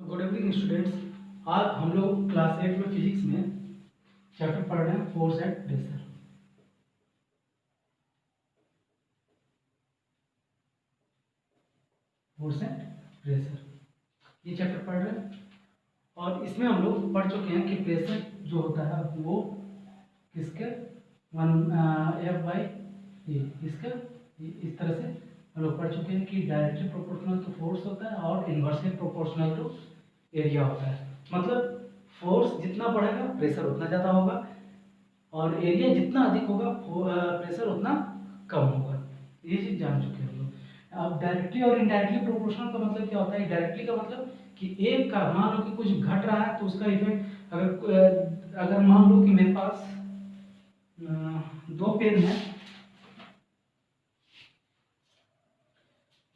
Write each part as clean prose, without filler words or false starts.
Good evening students. आज हम लोग क्लास 8 में फिजिक्स में चैप्टर पढ़ रहे हैं force and pressure. Force and pressure ये चैप्टर पढ़ रहे हैं और इसमें हम लोग पढ़ चुके हैं कि प्रेशर जो होता है वो किसके F बाई ए इसका इस तरह से हम लोग पढ़ चुके हैं कि डायरेक्टली प्रोपोर्शनल टू फोर्स होता है और इन्वर्सली प्रोपोर्शनल टू एरिया होता है। मतलब फोर्स जितना बढ़ेगा प्रेशर उतना ज़्यादा होगा और एरिया जितना अधिक होगा प्रेशर उतना कम होगा। ये चीज़ जान चुके हैं हम लोग। अब डायरेक्टली और इनडायरेक्टली प्रोपोर्शनल का मतलब क्या होता है? डायरेक्टली का मतलब कि एक का मान लो कि कुछ घट रहा है तो उसका इफेक्ट अगर मान लो कि मेरे पास दो पेन है,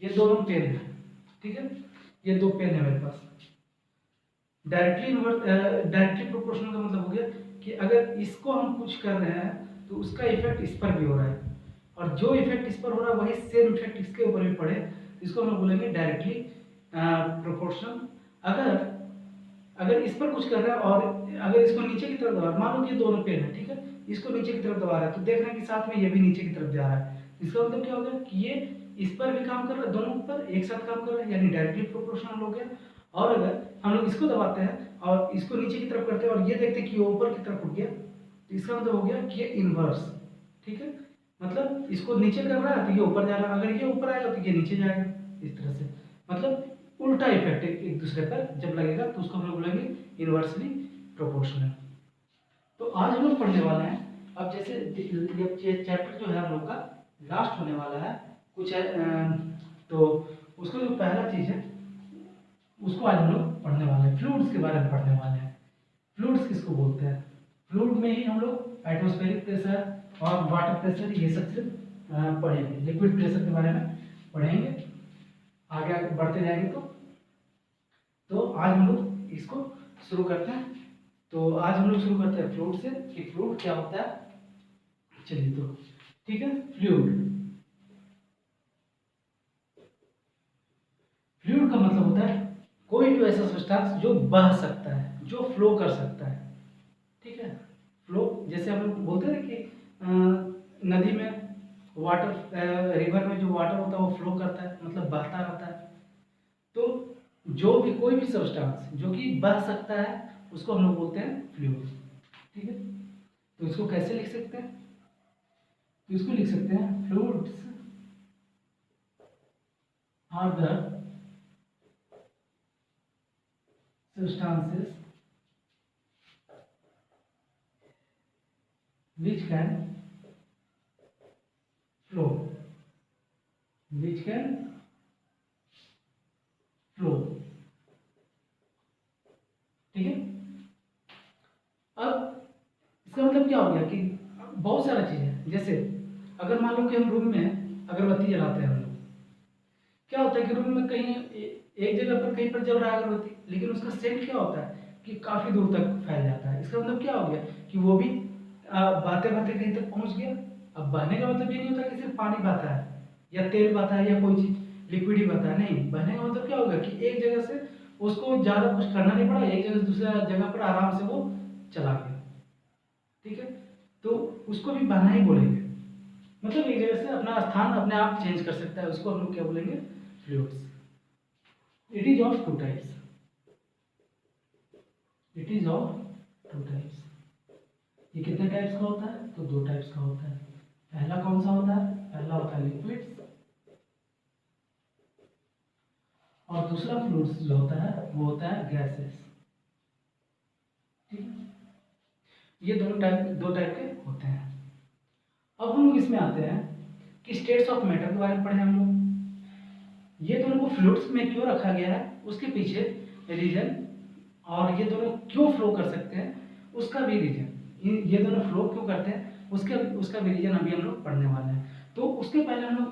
ये दोनों पेन है, ठीक है, ये दो पेन है मेरे पास। डायरेक्टली प्रोपोर्शनल का मतलब हो गया कि अगर इसको हम कुछ कर रहे हैं तो उसका इफेक्ट इस पर भी हो रहा है और जो इफेक्ट इस पर हो रहा है वही सेम इफेक्ट इसके ऊपर भी पड़े, इसको हम बोलेंगे डायरेक्टली प्रोपोर्शनल। अगर अगर इस पर कुछ कर रहा है और अगर इसको नीचे की तरफ दबा, मान लो कि दोनों पेन है, ठीक है, इसको नीचे की तरफ दबा रहा है तो देख रहे हैं कि साथ में ये भी नीचे की तरफ जा रहा है। इसका मतलब क्या हो गया कि ये इस पर भी काम कर रहा है, दोनों पर एक साथ काम कर रहा है, यानी डायरेक्टली प्रोपोर्शनल हो गया। और अगर हम लोग इसको दबाते हैं और इसको नीचे की तरफ करते हैं और ये देखते हैं कि ये ऊपर की तरफ उठ गया तो इसका मतलब हो गया कि ये इनवर्स, ठीक है, मतलब इसको नीचे कर रहा है तो ये ऊपर जा रहा है, अगर ये ऊपर आएगा तो ये नीचे जाएगा, इस तरह से। मतलब उल्टा इफेक्ट एक दूसरे पर जब लगेगा तो उसको हम लोग बोलेंगे इनवर्सली प्रोपोर्शनल। तो आज हम लोग पढ़ने वाले हैं, अब जैसे ये चैप्टर जो है हम लोग का लास्ट होने वाला है कुछ है, तो उसको जो पहला चीज है उसको आज हम लोग पढ़ने वाले हैं, फ्लूइड्स के बारे में पढ़ने वाले हैं। फ्लूइड्स किसको बोलते हैं? फ्लूइड में ही हम लोग एटमॉस्फेरिक प्रेशर और वाटर प्रेशर ये सब से पढ़ेंगे, लिक्विड प्रेशर के बारे में पढ़ेंगे आगे आगे बढ़ते जाएंगे। तो आज हम लोग इसको शुरू करते हैं। तो आज हम लोग शुरू करते हैं फ्लूइड से कि फ्लूइड क्या होता है। चलिए तो ठीक है, फ्लूइड फ्लूइड का मतलब होता है कोई भी ऐसा सब्सटेंस जो बह सकता है, जो फ्लो कर सकता है, ठीक है। फ्लो जैसे हम लोग बोलते हैं कि नदी में वाटर, रिवर में जो वाटर होता है वो फ्लो करता है, मतलब बहता रहता है। तो जो भी कोई भी सब्सटेंस जो कि बह सकता है उसको हम लोग बोलते हैं फ्लूइड, ठीक है। तो इसको कैसे लिख सकते हैं? तो इसको लिख सकते हैं fluids are the substances which can flow, which can flow, ठीक है। अब इसका मतलब क्या हो गया कि बहुत सारा चीज है, जैसे अगर मान लो कि हम रूम में अगरबत्ती जलाते हैं, हम लोग क्या होता है कि रूम में कहीं एक जगह पर कहीं पर जल रहा है अगरबत्ती, लेकिन उसका सेंट क्या होता है कि काफी दूर तक फैल जाता है। इसका मतलब क्या हो गया कि वो भी बहते बहते कहीं तक पहुंच गया। अब बहने का मतलब ये नहीं होता कि सिर्फ पानी बहता है या तेल बहता है या कोई चीज लिक्विड ही बहता है, नहीं, बहने का मतलब क्या होगा कि एक जगह से उसको ज्यादा कुछ करना नहीं पड़ा, एक जगह से दूसरा जगह पर आराम से वो चला गया, ठीक है। तो उसको भी बहना ही बोलेंगे, मतलब एक जगह से अपना स्थान अपने आप चेंज कर सकता है, उसको हम लोग क्या बोलेंगे? Fluids. It is of two types, it is of two types. ये कितने टाइप्स का होता है? तो दो टाइप्स का होता है। पहला कौन सा होता है? पहला होता है लिक्विड्स और दूसरा फ्लूइड्स जो होता है वो होता है गैसेस, ठीक है। ये दो टाइप के होते हैं। अब हम लोग इसमें आते हैं कि स्टेट्स ऑफ मैटर के बारे में पढ़े हम लोग। ये दोनों को फ्लूइड्स में क्यों रखा गया है उसके पीछे रीजन, और ये दोनों क्यों फ्लो कर सकते हैं उसका भी रीजन, ये दोनों फ्लो क्यों करते हैं उसका भी रीजन अभी हम लोग पढ़ने वाले हैं। तो उसके पहले हम लोग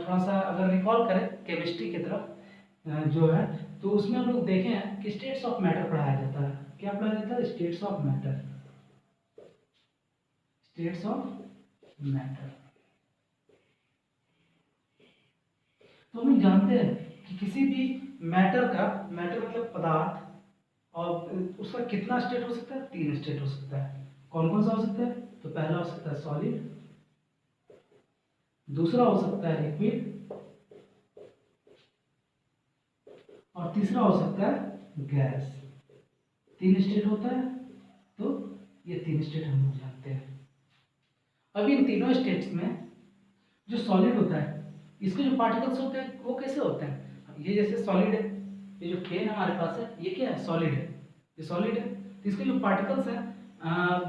थोड़ा सा अगर रिकॉल करें केमिस्ट्री की तरफ जो है, तो उसमें हम लोग देखे हैं कि स्टेट्स ऑफ मैटर पढ़ाया जाता है। क्या पढ़ाया जाता है? States of matter, states of matter. तो हम जानते हैं कि किसी भी मैटर पदार्थ और उसका कितना स्टेट हो सकता है? 3 स्टेट हो सकता है। कौन कौन सा हो सकता है? तो पहला हो सकता है सॉलिड, दूसरा हो सकता है लिक्विड, और तीसरा हो सकता है गैस। 3 स्टेट होता है, तो ये 3 स्टेट हम लोग जानते हैं। अब इन तीनों स्टेट्स में जो सॉलिड होता है, इसके जो पार्टिकल्स होते हैं वो कैसे होते हैं? ये जैसे सॉलिड है, ये जो केन हमारे पास है ये क्या है? सॉलिड है, ये सॉलिड है। तो इसके जो पार्टिकल्स हैं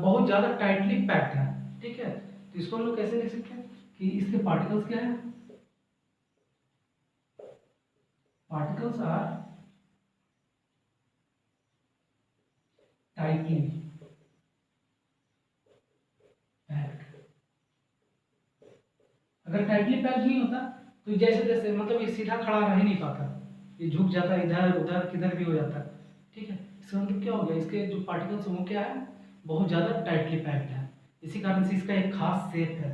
बहुत ज़्यादा टाइटली पैक्ड है, ठीक है। तो इसको हम लोग कैसे लिख सकते हैं कि इसके पार्टिकल्स क्या है? Particles are tightly packed. अगर टाइटली पैक्ड नहीं होता तो जैसे जैसे मतलब ये सीधा खड़ा रह ही नहीं पाता, ये झुक जाता है, इधर उधर किधर भी हो जाता है, ठीक है। इसका मतलब क्या हो गया? इसके जो पार्टिकल्स हैं वो क्या है? बहुत ज़्यादा टाइटली पैक्ड है। इसी कारण से इसका एक खास शेप है।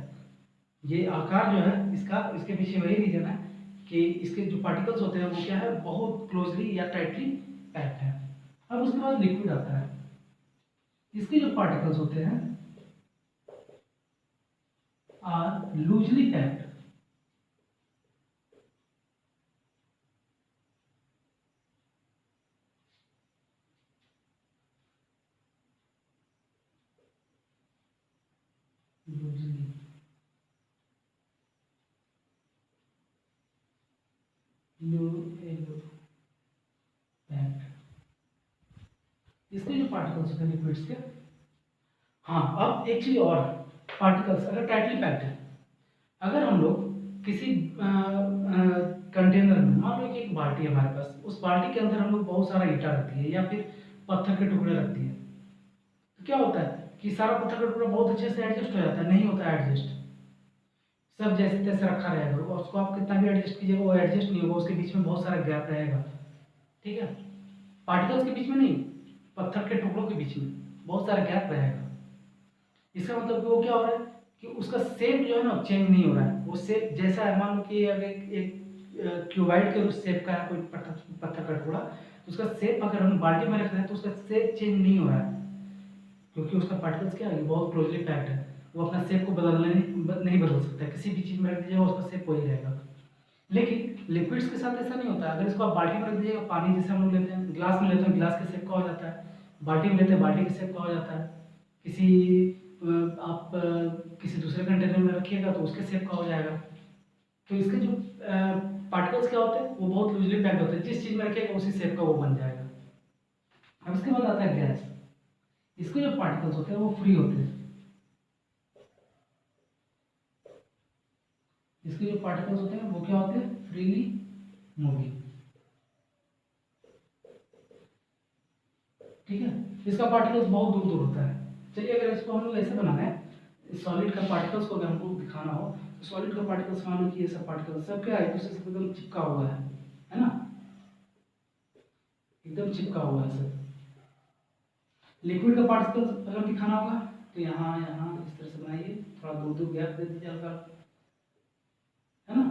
ये आकार जो है इसका, इसके पीछे वही रीजन है कि इसके जो पार्टिकल्स होते हैं वो क्या है? बहुत क्लोजली या टाइटली पैक्ड है। अब उसके बाद लिक्विड आता है। इसके जो पार्टिकल्स होते हैं are loosely packed. Loosely packed. इसके जो पार्टिकल्स होते हैं लिक्विड्स के, हाँ अब एक चीज और, पार्टिकल्स अगर टाइटली पैक्ड है, अगर हम लोग किसी कंटेनर में, मान लो कि एक बाल्टी है हमारे पास, उस बाल्टी के अंदर हम लोग बहुत सारा ईटा रखती है या फिर पत्थर के टुकड़े रखती है, तो क्या होता है कि सारा पत्थर का टुकड़ा बहुत अच्छे से एडजस्ट हो जाता है? नहीं होता एडजस्ट, सब जैसे तैसे रखा रहेगा और उसको आप कितना भी एडजस्ट कीजिएगा वो एडजस्ट नहीं होगा, उसके बीच में बहुत सारा गैप रहेगा, ठीक है। पार्टिकल्स के बीच में नहीं, पत्थर के टुकड़ों के बीच में बहुत सारा गैप रहेगा। इसका मतलब कि वो क्या हो रहा है कि उसका शेप जो है ना चेंज नहीं हो रहा है। वो शेप जैसा है, मान लो कि अगर एक क्यूबाइड के शेप का है कोई पत्थर का टुकड़ा, तो उसका शेप अगर हम बाल्टी में रख रहे हैं तो उसका शेप चेंज नहीं हो रहा है, क्योंकि उसका पार्टिकल्स क्या है? बहुत क्लोजली पैक्ड है। वो अपना शेप को बदलने नहीं बदल सकता, किसी भी चीज़ में रख दीजिएगा उसका शेप वही रहेगा। लेकिन लिक्विड्स के साथ ऐसा नहीं होता है। अगर इसको आप बाल्टी में रख दीजिएगा, पानी जैसे हम लोग लेते हैं, गिलास में लेते हैं, गिलास के शेप का हो जाता है, बाल्टी में लेते हैं, बाल्टी के शेप का हो जाता है, किसी आप किसी दूसरे कंटेनर में रखिएगा तो उसके शेप का हो जाएगा। तो इसके जो पार्टिकल्स क्या होते हैं वो बहुत लूजली पैक्ड होते हैं, जिस चीज़ में रखिएगा उसी शेप का वो बन जाएगा। अब इसके बाद आता है गैस। इसके जो पार्टिकल्स होते हैं वो फ्री होते हैं। इसके जो पार्टिकल्स होते हैं वो क्या होते हैं? फ्रीली मूविंग, ठीक है। इसका पार्टिकल्स बहुत दूर दूर होता है। चलिए अगर इसको हम लोग ऐसे बनाना है, सॉलिड का पार्टिकल्स को अगर हमको दिखाना हो तो सॉलिड का पार्टिकल्स मान लो कि ये सब पार्टिकल्स सब क्या है? एक दूसरे से एकदम चिपका हुआ है ना, एकदम चिपका हुआ है सब। लिक्विड का पार्टिकल्स अगर दिखाना होगा तो यहाँ यहाँ इस तरह से बनाइए, थोड़ा दूर दूर गैप दे दीजिए हल्का, है ना,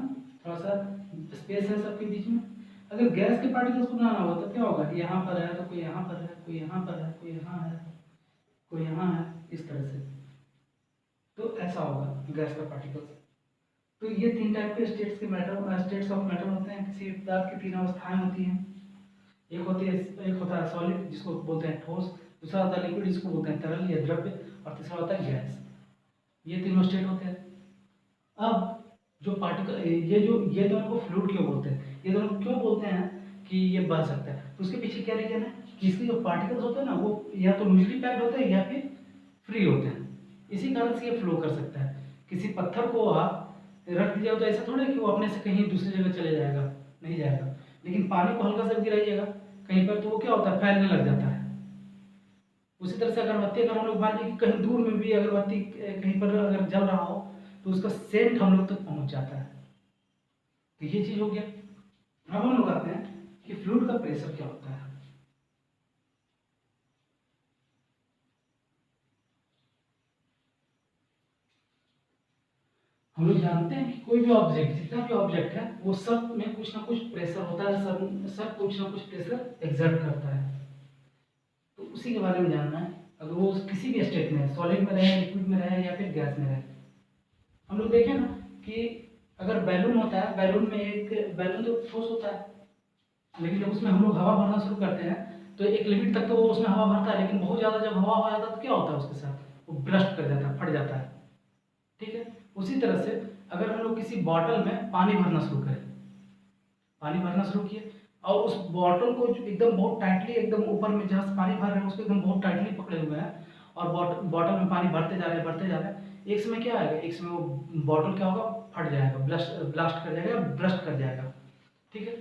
थोड़ा सा स्पेस है सबके बीच में। अगर गैस के पार्टिकल्स को बनाना होगा तो क्या होगा? यहाँ पर है तो कोई यहाँ पर है, कोई यहाँ पर है, कोई यहाँ है, कोई यहाँ है, इस तरह से। तो ऐसा होगा गैस का पार्टिकल्स। तो ये 3 टाइप के स्टेट्स ऑफ मैटर होते हैं। किसी पदार्थ की 3 अवस्थाएं होती हैं। एक होता है सॉलिड जिसको बोलते हैं ठोस, दूसरा होता है लिक्विड जिसको बोलते हैं तरल या द्रव्य, और तीसरा होता है गैस। ये तीनों स्टेट होते हैं। अब जो पार्टिकल, ये दोनों को फ्लूइड क्यों बोलते हैं? ये दोनों क्यों बोलते हैं कि ये बह सकता है? तो उसके पीछे क्या रीजन है कि इसके जो पार्टिकल्स होते हैं ना वो या तो लूजली पैक्ड होते हैं या फिर फ्री होते हैं। इसी कारण से ये फ्लो कर सकता है। किसी पत्थर को आप रख दीजिएगा तो ऐसा थोड़ा है कि वो अपने से कहीं दूसरी जगह चले जाएगा, नहीं जाएगा। लेकिन पानी को हल्का सा गिराइएगा कहीं पर तो वो क्या होता है? फैलने लग जाता है। उसी तरह से अगरबत्ती अगर हम लोग मान लीजिए कि कहीं दूर में भी अगरबत्ती कहीं पर अगर जल रहा हो तो उसका सेंट हम लोग तक पहुंच जाता है। तो ये चीज हो गया। अब हम लोग आते हैं कि फ्लूइड का प्रेशर क्या होता है। हम लोग जानते हैं कि कोई भी ऑब्जेक्ट, जितना भी ऑब्जेक्ट है वो सब में कुछ ना कुछ प्रेशर होता है, सब कुछ ना कुछ प्रेशर एक्सर्ट करता है। तो उसी के बारे में जानना है, अगर वो किसी भी स्टेट में, सॉलिड में रहे, लिक्विड में रहे या फिर गैस में रहे। हम लोग देखें ना कि अगर बैलून होता है, बैलून में एक बैलून तो ठोस होता है, लेकिन जब उसमें हम लोग हवा भरना शुरू करते हैं तो एक लिमिट तक तो वो उसमें हवा भरता है, लेकिन बहुत ज़्यादा जब हवा हो जाता है तो क्या होता है उसके साथ, वो ब्रस्ट कर जाता है, फट जाता है। ठीक है, उसी तरह से अगर हम लोग किसी बॉटल में पानी भरना शुरू करें, पानी भरना शुरू किए और उस बॉटल को एकदम बहुत टाइटली, एकदम ऊपर में जहाँ से पानी भर रहे हैं उसको एकदम बहुत टाइटली पकड़े हुए हैं और बॉटल में पानी भरते जा रहे हैं, भरते जा रहे हैं, एक समय क्या आएगा, एक समय वो बॉटल क्या होगा, फट जाएगा, ब्लास्ट कर जाएगा, ब्रस्ट कर जाएगा। ठीक है,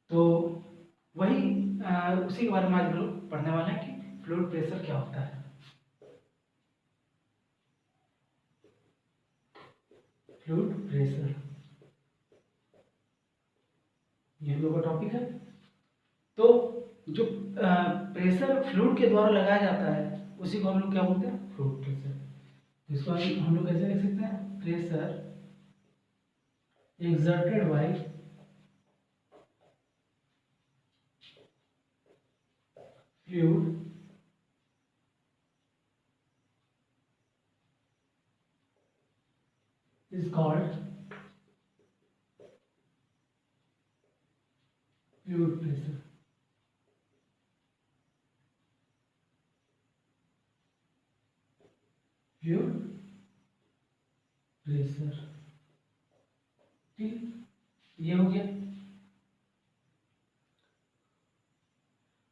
तो वही उसी के बारे में आज हम लोग पढ़ने वाले हैं कि फ्लूइड प्रेशर क्या होता है। फ्लूइड प्रेशर ये हम लोग का टॉपिक है। तो जो प्रेशर फ्लूइड के द्वारा लगाया जाता है उसी को हम लोग क्या बोलते हैं, फ्लूइड प्रेशर। इसको हम लोग कैसे लिख सकते हैं, pressure exerted by fluid is called fluid pressure। Fluid pressure, ठीक, ये हो गया।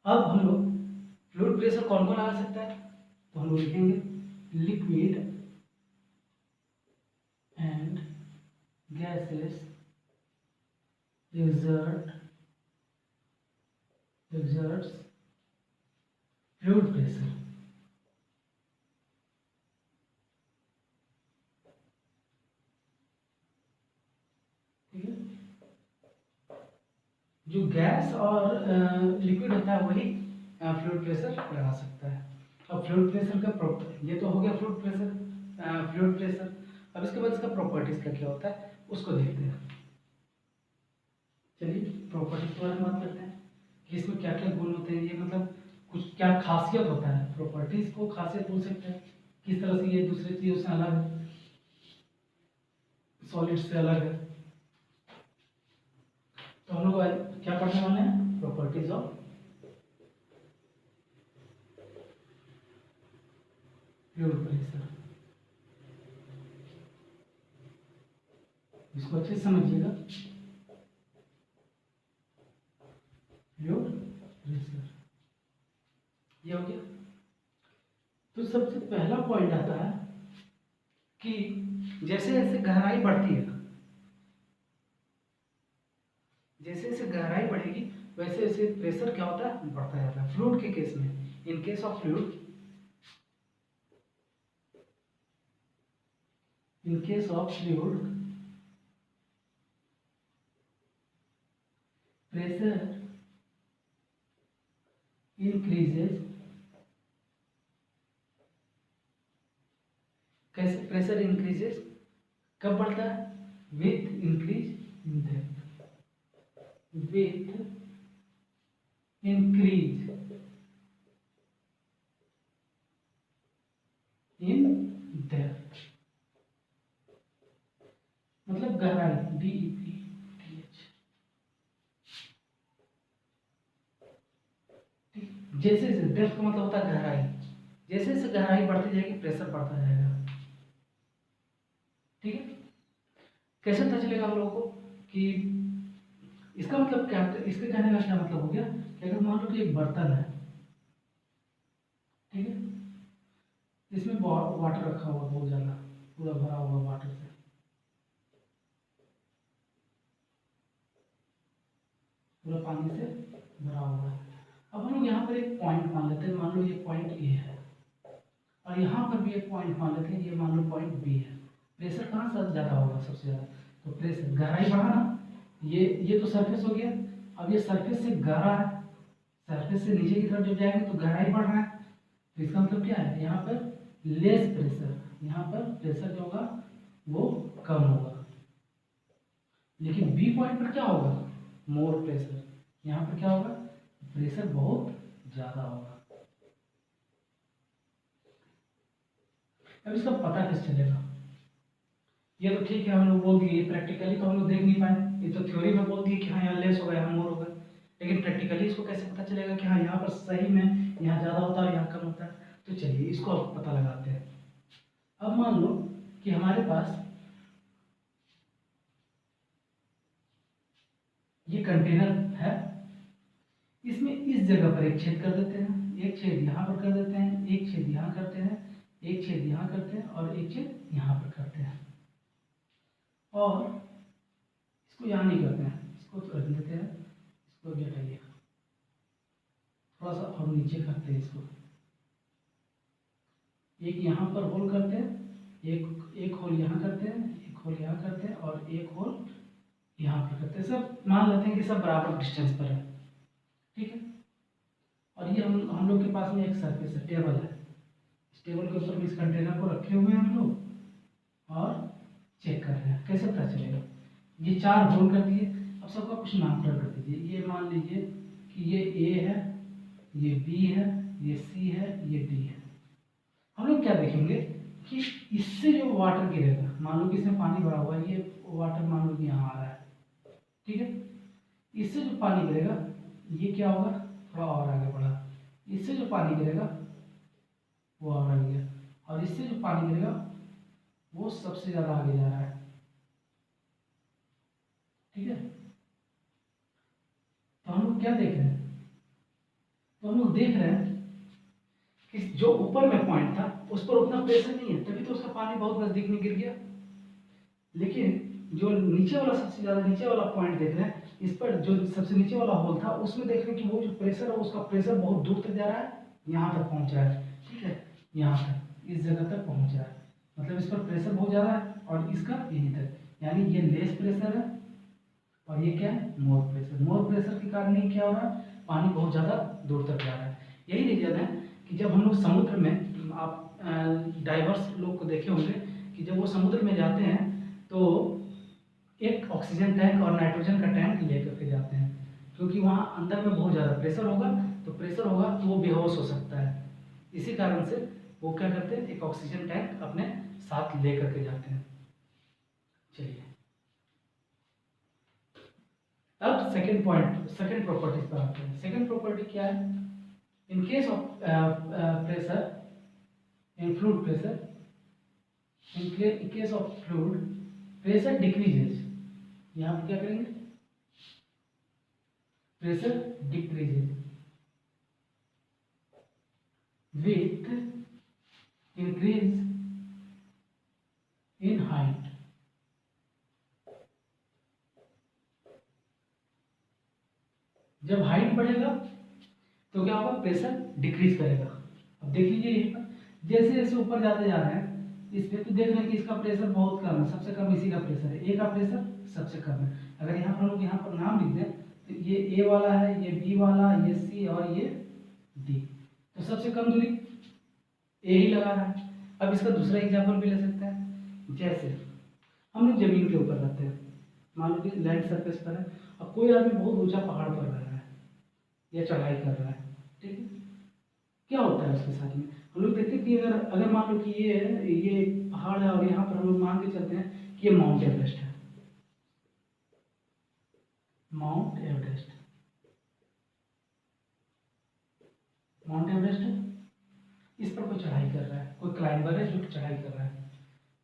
अब हम लोग फ्लूइड प्रेशर कौन कौन लगा सकता है, तो हम लोग लिखेंगे liquid and gases exerts fluid pressure. ठीक है, जो गैस और लिक्विड होता है वही फ्लूइड प्रेशर लगा सकता है। अब फ्लूइड प्रेशर का ये तो हो गया फ्लूइड प्रेशर। अब इसके बाद इसका प्रॉपर्टीज का क्या होता है उसको देखते हैं। चलिए प्रॉपर्टीज के बारे में बात करते हैं कि इसमें क्या क्या गुण होते हैं, ये मतलब कुछ क्या खासियत होता है। प्रॉपर्टीज को खासियत बोल सकते हैं, किस तरह से ये दूसरी चीजों से अलग है, सॉलिड से अलग है। तो हम लोग क्या पढ़ने वाले हैं, प्रॉपर्टीज ऑफ फ्लूइड प्रेशर। इसको अच्छे से समझिएगा, फ्लूइड प्रेशर ये हो गया। तो सबसे पहला पॉइंट आता है कि जैसे जैसे गहराई बढ़ती है, जैसे जैसे गहराई बढ़ेगी वैसे वैसे प्रेशर क्या होता है, बढ़ता जाता है। फ्लूइड के केस में, in case of fluid, in case of fluid pressure increases. कैसे प्रेशर इंक्रीजेस, कब बढ़ता है, with increase in depth, with increase in depth, मतलब गहराई, DEPTH। जैसे जैसे डेप्थ का मतलब होता है गहराई, जैसे जैसे गहराई बढ़ती जाएगी प्रेशर बढ़ता जाएगा। ठीक है, कैसे पता चलेगा हम लोगों को कि इसका मतलब क्या, इसके कहने का क्या मतलब हो गया कि अगर मान लो कि एक बर्तन है, ठीक है, इसमें वाटर रखा हुआ बहुत ज़्यादा, पूरा भरा हुआ वाटर से, पूरा पानी से भरा हुआ है। अब हम लोग यहाँ पर एक पॉइंट मान लेते हैं, मान लो ये पॉइंट ए है और यहाँ पर भी एक पॉइंट मान लेते हैं, ये मान लो पॉइंट बी है। प्रेशर कहाँ से ज़्यादा होगा, सबसे ज़्यादा, तो प्रेशर गहराई बढ़ा ना, ये तो सरफेस हो गया। अब ये सरफेस से गहरा है, सरफेस से नीचे की तरफ जब जाएंगे तो गहराई बढ़ रहा है, तो इसका मतलब क्या है, यहाँ पर लेस प्रेशर, यहाँ पर प्रेशर जो होगा वो कम होगा। लेकिन बी पॉइंट पर क्या होगा, मोर प्रेशर, यहाँ पर क्या होगा, प्रेशर बहुत ज़्यादा होगा। अब इसका पता कैसे चलेगा, ये तो ठीक है हम लोग बोल दिए, प्रैक्टिकली तो हम लोग देख नहीं पाए, ये तो थ्योरी में बोल दिए कि हाँ यहाँ लेस होगा यहाँ मोर होगा, लेकिन प्रैक्टिकली इसको कैसे पता चलेगा कि हाँ यहाँ पर सही में यहाँ ज़्यादा होता है और यहाँ कम होता है। तो चलिए इसको अब पता लगाते हैं। अब मान लो कि हमारे पास ये कंटेनर है, इसमें इस जगह पर एक छेद कर देते हैं, एक छेद यहाँ पर कर देते हैं, एक छेद यहाँ करते हैं, एक छेद यहाँ करते हैं और एक छेद यहाँ पर करते हैं, और इसको यहाँ नहीं करते हैं, इसको रख देते हैं, इसको भी हटाइए, थोड़ा सा और नीचे करते हैं इसको, एक यहाँ पर होल करते हैं, एक होल यहाँ करते हैं, एक होल यहाँ करते हैं और एक होल यहाँ पर करते हैं। सब मान लेते हैं कि सब बराबर डिस्टेंस पर है, ठीक है। और ये हम लोग के पास में एक सरफेस है, टेबल है, इस टेबल के ऊपर इस कंटेनर को रखे हुए हैं हम लोग और चेक कर रहे हैं। कैसे पता चलेगा, ये 4 होल कर दिए, अब सबका कुछ नामकरण कर दीजिए। ये मान लीजिए कि ये ए है, ये बी है, ये सी है, ये डी है। हम लोग क्या देखेंगे कि इससे जो वाटर गिरेगा, मान लो कि इसमें पानी भरा हुआ है, ये वाटर मान लो कि यहाँ आ रहा है, ठीक है, इससे जो पानी गिरेगा ये क्या होगा, थोड़ा और आगे बढ़ा, इससे जो पानी गिरेगा वो और आगे गया, और इससे जो पानी गिरेगा वो सबसे ज़्यादा आगे जा रहा है, ठीक है। तो हम लोग क्या देख रहे हैं, तो हम लोग देख रहे हैं कि जो ऊपर में पॉइंट था उस पर उतना प्रेशर नहीं है, तभी तो उसका पानी बहुत नजदीक में गिर गया। लेकिन जो नीचे वाला, सबसे ज्यादा नीचे वाला पॉइंट देख रहे हैं, इस पर जो सबसे नीचे वाला होल था उसमें देख रहे हैं कि वो जो प्रेशर है उसका प्रेशर बहुत दूर तक जा रहा है, यहाँ तक पहुँच रहा है, ठीक है, यहाँ तक इस जगह तक पहुँच रहा है, मतलब इस पर प्रेशर बहुत ज़्यादा है और इसका यहीं तक, यानी ये लेस प्रेशर है और ये क्या है, मोर प्रेशर। मोर प्रेशर के कारण ही क्या हो रहा है, पानी बहुत ज़्यादा दूर तक जा रहा है। यही रीजन है कि जब हम लोग समुद्र में, आप डाइवर्स लोग को देखे होंगे कि जब वो समुद्र में जाते हैं तो एक ऑक्सीजन टैंक और नाइट्रोजन का टैंक लेकर के जाते हैं, क्योंकि वहाँ अंदर में बहुत ज़्यादा प्रेशर होगा, तो प्रेशर होगा तो वो बेहोश हो सकता है। इसी कारण से वो क्या करते हैं, एक ऑक्सीजन टैंक अपने साथ लेकर के जाते हैं। चलिए अब सेकंड पॉइंट, सेकंड प्रॉपर्टीज पर आते हैं। सेकंड प्रॉपर्टी क्या है, in case of pressure, in fluid pressure, in case of fluid pressure decreases, यहाँ पर क्या करेंगे, pressure decreases with increase in height. जब हाइट बढ़ेगा तो क्या होगा, प्रेशर डिक्रीज करेगा। अब देख लीजिए जैसे जैसे ऊपर जाते जा रहे हैं इस पे, तो देख रहे हैं कि इसका प्रेशर बहुत कम है, सबसे कम इसी का प्रेशर है, ए का प्रेशर सबसे कम है। अगर यहाँ पर हम लोग यहाँ पर नाम लिख दें तो ये ए वाला है, ये बी वाला, ये सी और ये डी, तो सबसे कम दूरी ए ही लगा रहा है। अब इसका दूसरा एग्जाम्पल भी ले सकते हैं, जैसे हम लोग जमीन के ऊपर रहते हैं, मान लो कि लैंड सरफेस पर है, अब कोई आदमी बहुत ऊंचा पहाड़ पर रह रहा है या चढ़ाई कर रहा है, ठीक है, क्या होता है उसके साथ में, हम लोग देखते हैं कि अगर मान लो कि ये पहाड़ है और यहाँ पर हम लोग मान के चलते हैं कि ये माउंट एवरेस्ट है, माउंट एवरेस्ट, माउंट एवरेस्ट है, इस पर कोई चढ़ाई कर रहा है, कोई क्लाइंबर है जो चढ़ाई कर रहा है,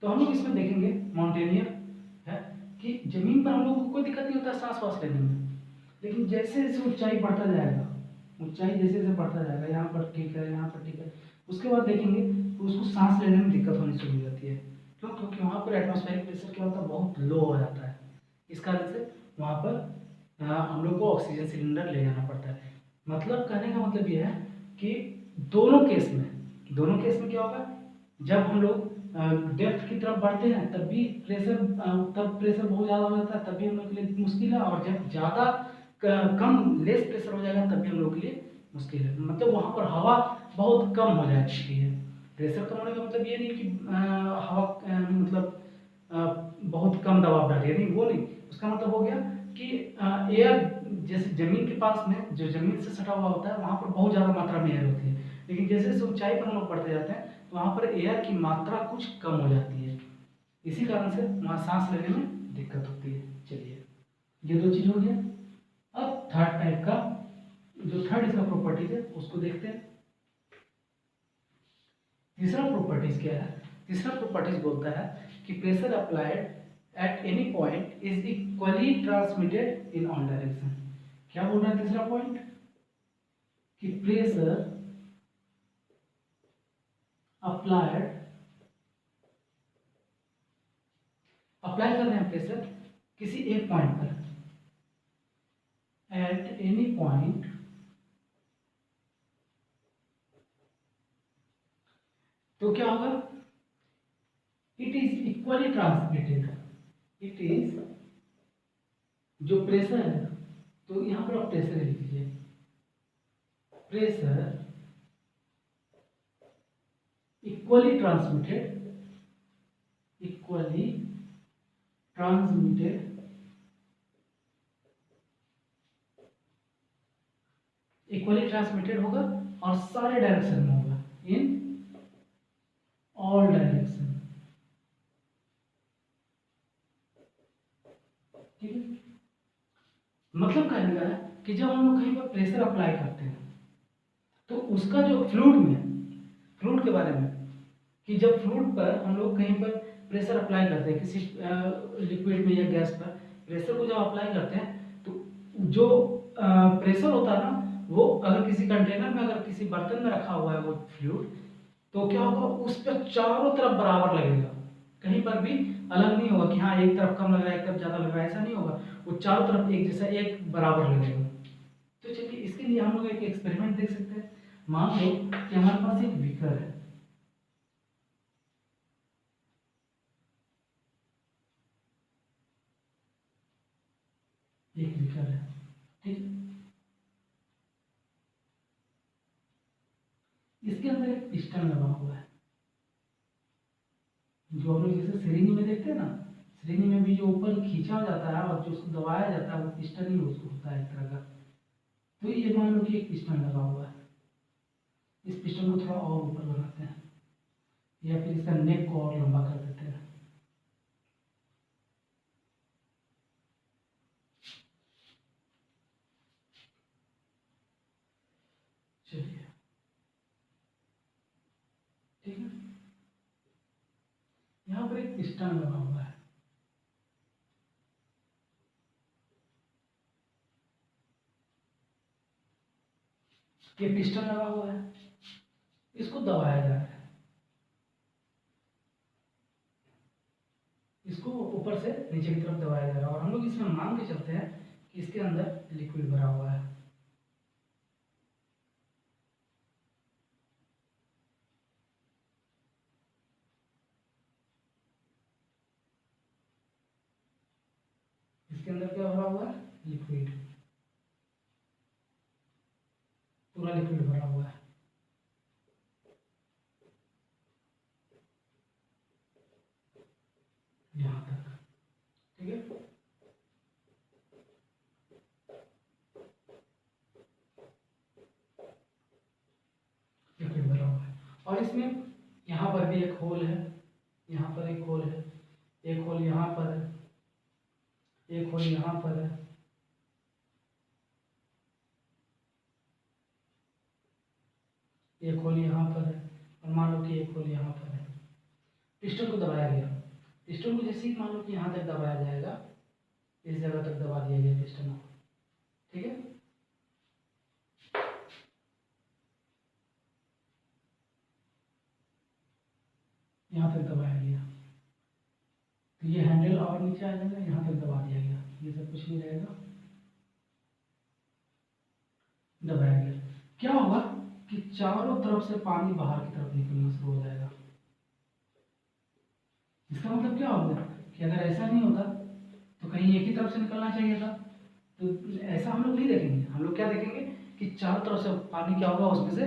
तो हम लोग इसमें देखेंगे माउंटेनियर है कि जमीन पर हम लोग को कोई दिक्कत नहीं होता सांस वास लेने में, लेकिन जैसे जैसे ऊंचाई बढ़ता जाएगा, ऊंचाई जैसे जैसे बढ़ता जाएगा, यहाँ पर ठीक है, यहाँ पर ठीक है, उसके बाद देखेंगे तो उसको सांस लेने में दिक्कत होनी शुरू हो जाती है। क्यों, क्योंकि वहाँ पर एटमॉस्फेरिक प्रेशर क्या होता है, बहुत लो हो जाता है, इस कारण से वहाँ पर हम लोग को ऑक्सीजन सिलेंडर ले जाना पड़ता है। मतलब कहने का मतलब ये है कि दोनों केस में क्या होगा, जब हम लोग डेप्थ की तरफ बढ़ते हैं तब भी तब प्रेशर बहुत ज़्यादा हो जाता है, तब भी हम लोग के लिए मुश्किल है, और जब ज़्यादा कम लेस प्रेशर हो जाएगा तब भी हम लोग के लिए मुश्किल है। मतलब वहाँ पर हवा बहुत कम हो जाती है। प्रेशर कम होने का मतलब ये नहीं कि हवा मतलब बहुत कम दबाव डालिए, नहीं वो नहीं। उसका मतलब हो गया कि एयर जैसे ज़मीन के पास में जो ज़मीन से सटा हुआ होता है वहाँ पर बहुत ज़्यादा मात्रा में एयर होती है, लेकिन जैसे जैसे ऊंचाई पर हम लोग बढ़ते जाते हैं तो वहाँ पर एयर की मात्रा कुछ कम हो जाती है, इसी कारण से वहाँ सांस लेने में दिक्कत होती है। चलिए ये दो चीज़ हो गया। अब थर्ड टाइप का जो थर्ड इसका प्रॉपर्टीज है उसको देखते हैं। तीसरा प्रॉपर्टीज क्या है? तीसरा प्रॉपर्टीज बोलता है कि pressure applied at any point is equally transmitted in all direction. क्या बोल रहा है तीसरा पॉइंट? कि प्रेशर अप्लाइड, अप्लाई कर रहे हैं प्रेशर किसी एक पॉइंट पर, एट एनी पॉइंट तो क्या होगा? It is equally transmitted. It is जो प्रेशर है, तो यहां पर आप प्रेशर लिख लीजिए, pressure equally transmitted, equally transmitted, equally transmitted होगा और सारे डायरेक्शन में होगा, इन ऑल डायरेक्शन। ठीक है, मतलब कहने का है कि जब हम लोग कहीं पर प्रेशर अप्लाई करते हैं तो उसका जो फ्लूइड में, फ्लूइड के बारे में, कि जब फ्लूइड पर हम लोग कहीं पर प्रेशर अप्लाई करते हैं किसी लिक्विड में या गैस पर, प्रेशर को जब अप्लाई करते हैं तो जो प्रेशर होता है ना, वो अगर किसी कंटेनर में, अगर किसी बर्तन में रखा हुआ है वो फ्लूइड, तो क्या होगा, उस पर चारों तरफ बराबर लगेगा, कहीं पर भी अलग नहीं होगा कि हाँ एक तरफ कम लग रहा है एक तरफ ज़्यादा लग रहा है, ऐसा नहीं होगा, वो चारों तरफ एक जैसा, एक बराबर लगेगा। तो चलिए इसके लिए हम लोग एक एक्सपेरिमेंट देख सकते हैं। मान लो कि हमारे पास एक बीकर है, एक बीकर है, ठीक है, इसके अंदर एक पिस्टन लगा हुआ है, जो हम लोग जैसे सिरिंज में देखते हैं ना, सिरिंज में भी जो ऊपर खींचा जाता है और जो उसको दबाया जाता है वो पिस्टन ही उसको होता है एक तरह का। तो ये मान लो कि एक पिस्टन लगा हुआ है, इस पिस्टन को थोड़ा और ऊपर बनाते हैं या फिर इसका नेक को और लंबा कर देते हैं। चलिए ठीक है, यहाँ पर एक पिस्टन लगा हुआ है, ये पिस्टन लगा हुआ है, इसको दबाया जा रहा है, इसको ऊपर से नीचे की तरफ दबाया जा रहा है, और हम लोग इसमें मान के चलते हैं कि इसके अंदर लिक्विड भरा हुआ है। इसके अंदर क्या भरा हुआ है? लिक्विड, पूरा लिक्विड भरा हुआ है। यहाँ तक, ठीक है, लिक्विड भरा हुआ है, और इसमें यहाँ पर भी एक होल है, यहाँ पर एक होल है, एक होल यहाँ पर है, एक होल यहाँ पर है, एक होल यहाँ पर है, और मान लो कि एक होल यहाँ पर है। पिस्टन को दबाया गया, पिस्टन को जैसे ही मान लो कि यहाँ तक दबाया जाएगा, इस जगह तक दबा दिया गया पिस्टन को, ठीक है, यहाँ तक दबाया गया, तो ये हैंडल और नीचे आ जाएगा, यहाँ तक दबा दिया गया, ये सब कुछ नहीं रहेगा, दबाया गया। क्या होगा कि चारों तरफ से पानी बाहर की तरफ निकलना शुरू हो जाएगा। इसका मतलब क्या होगा कि अगर ऐसा नहीं होता तो कहीं एक ही तरफ से निकलना चाहिए था, तो ऐसा हम लोग नहीं देखेंगे, हम लोग क्या देखेंगे कि चारों तरफ से पानी क्या होगा, उसमें से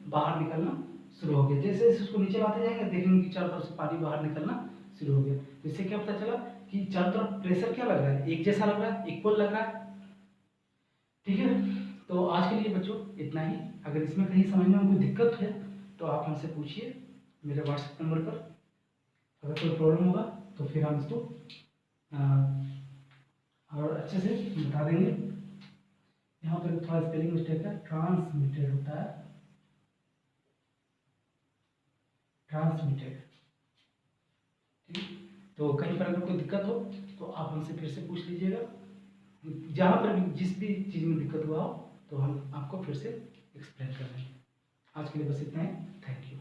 बाहर निकलना शुरू हो गया। जैसे जैसे उसको नीचे लाते जाएंगे देखेंगे कि चारों तरफ से पानी बाहर निकलना शुरू हो गया। तो इससे क्या पता चला कि चारों तरफ प्रेशर क्या लग रहा है, एक जैसा लग रहा है, इक्वल लग रहा है। ठीक है, तो आज के लिए बच्चों इतना ही। अगर इसमें कहीं समझने में कोई दिक्कत है तो आप हमसे पूछिए मेरे व्हाट्सएप नंबर पर। अगर कोई प्रॉब्लम होगा तो फिर हम इसको और अच्छे से बता देंगे। यहाँ पर थोड़ा स्पेलिंग मिस्टेक है, ट्रांसमिटेड होता है, ट्रांसमिटेड। ठीक, तो कहीं पर अगर कोई दिक्कत हो तो आप हमसे फिर से पूछ लीजिएगा। जहाँ पर भी जिस भी चीज़ में दिक्कत हुआ हो तो हम आपको फिर से एक्सप्लेन कर देंगे। आज के लिए बस इतना ही। Thank you.